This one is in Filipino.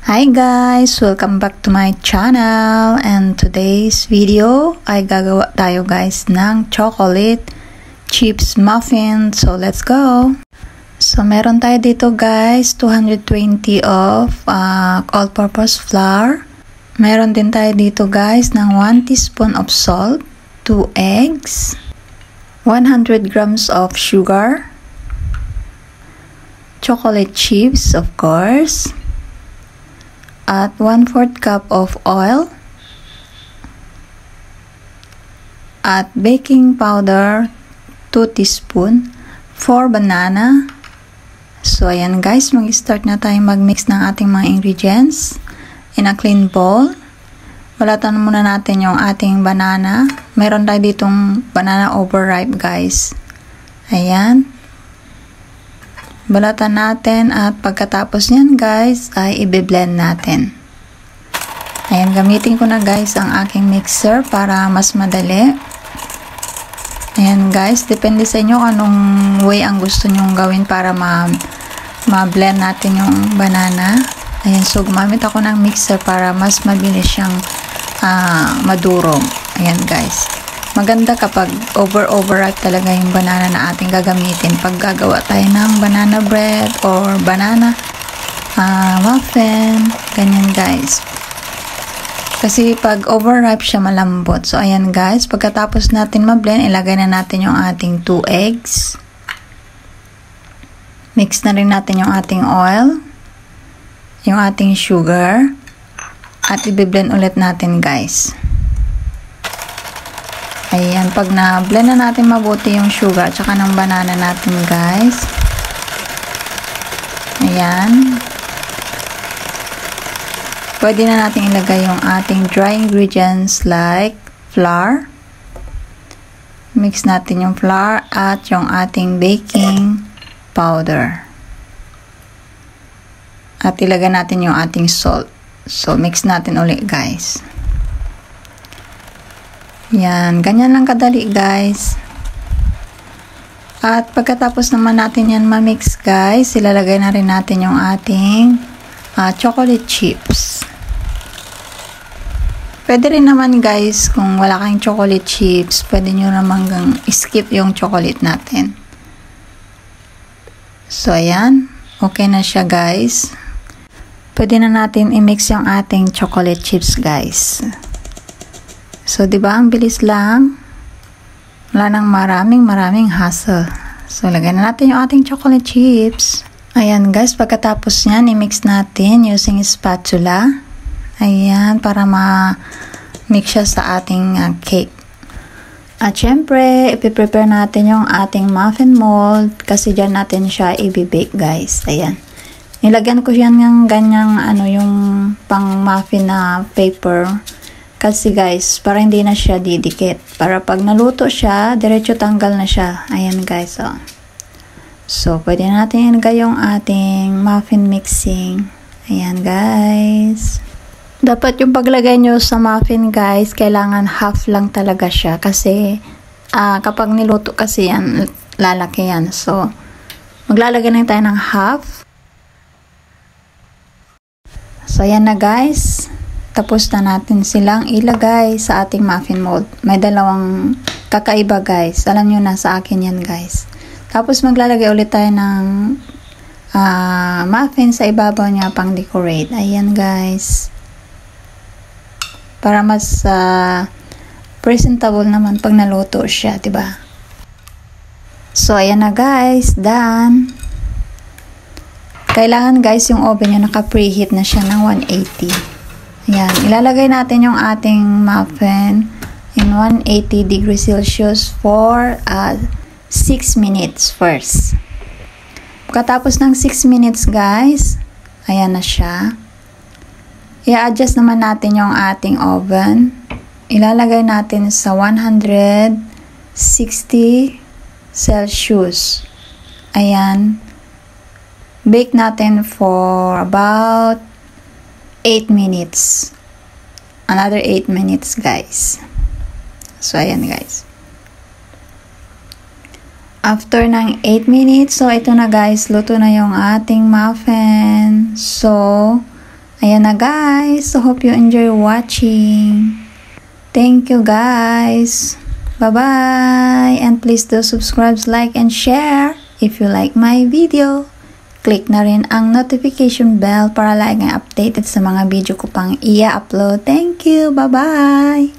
Hi guys! Welcome back to my channel, and today's video ay gagawa tayo guys ng chocolate chips muffin. So let's go! So meron tayo dito guys 220 of all-purpose flour. Meron din tayo dito guys ng 1 teaspoon of salt, 2 eggs, 100 grams of sugar, chocolate chips of course, at 1/4 cup of oil, at baking powder 2 teaspoon, 4 banana. So ayan guys, mag-start na tayo mag-mix ng ating mga ingredients in a clean bowl. Balatan muna natin yung ating banana. Meron tayo ditong banana overripe guys. Ayan. Balatan natin at pagkatapos niyan guys ay i-blend natin. Ayan, gamitin ko na guys ang aking mixer para mas madali. Ayan guys, depende sa inyo anong way ang gusto nyong gawin para ma-blend natin yung banana. Ayan, so gumamit ako ng mixer para mas mabilis siyang madurog. Ayan guys. Maganda kapag overripe talaga yung banana na ating gagamitin pag gagawa tayo ng banana bread or banana muffin, ganyan guys. Kasi pag overripe siya malambot. So ayan guys, pagkatapos natin ma-blend, ilagay na natin yung ating 2 eggs. Mix na rin natin yung ating oil, yung ating sugar, at i-blend ulit natin guys. Ayan, pag na-blend na natin mabuti yung sugar at saka ng banana natin guys. Ayan. Pwede na natin ilagay yung ating dry ingredients like flour. Mix natin yung flour at yung ating baking powder. At ilagay natin yung ating salt. So, mix natin ulit guys. Yan, ganyan lang kadali guys. At pagkatapos naman natin yan ma-mix guys, ilalagay na rin natin yung ating chocolate chips. Pwede rin naman guys, kung wala kayong chocolate chips, pwede nyo naman skip yung chocolate natin. So ayan, okay na siya guys. Pwede na natin i-mix yung ating chocolate chips guys. So, diba, ang bilis lang. Wala nang maraming hassle. So, lagay na natin yung ating chocolate chips. Ayan, guys, pagkatapos nyan, i-mix natin using spatula. Ayan, para ma-mix siya sa ating cake. At syempre, ipiprepare natin yung ating muffin mold kasi dyan natin siya i-bake, guys. Ayan. Nilagyan ko yan ng ganyang, yung pang muffin na paper. Kasi guys, para hindi na siya didikit. Para pag naluto siya, diretso tanggal na siya. Ayan guys, oh. So, pwede natin ilagay yung ating muffin mixing. Ayan guys. Dapat yung paglagay nyo sa muffin guys, kailangan half lang talaga siya. Kasi, kapag niluto kasi yan, lalaki yan. So, maglalagay na tayo ng half. So, ayan na guys. Tapos na natin silang ilagay sa ating muffin mold. May dalawang kakaiba guys. Alam nyo na sa akin yan guys. Tapos maglalagay ulit tayo ng muffin sa ibabaw niya pang decorate. Ayan guys. Para mas presentable naman pag naluto siya, diba? So ayan na guys. Done. Kailangan guys yung oven nyo naka-preheat na siya ng 180. Ayan, ilalagay natin yung ating muffin in 180 degrees Celsius for 6 minutes first. Pagkatapos ng 6 minutes guys, ayan na siya. I-adjust naman natin yung ating oven. Ilalagay natin sa 160 Celsius. Ayan. Bake natin for about 8 minutes. Another 8 minutes guys. So ayan guys. After ng 8 minutes, so ito na guys, luto na yung ating muffin. So Ayan na guys. So hope you enjoy watching. Thank you guys. Bye-bye. And please do subscribe, like, and share if you like my video. Click na rin ang notification bell para lagi kang updated sa mga video ko pang i-upload. Thank you. Bye-bye.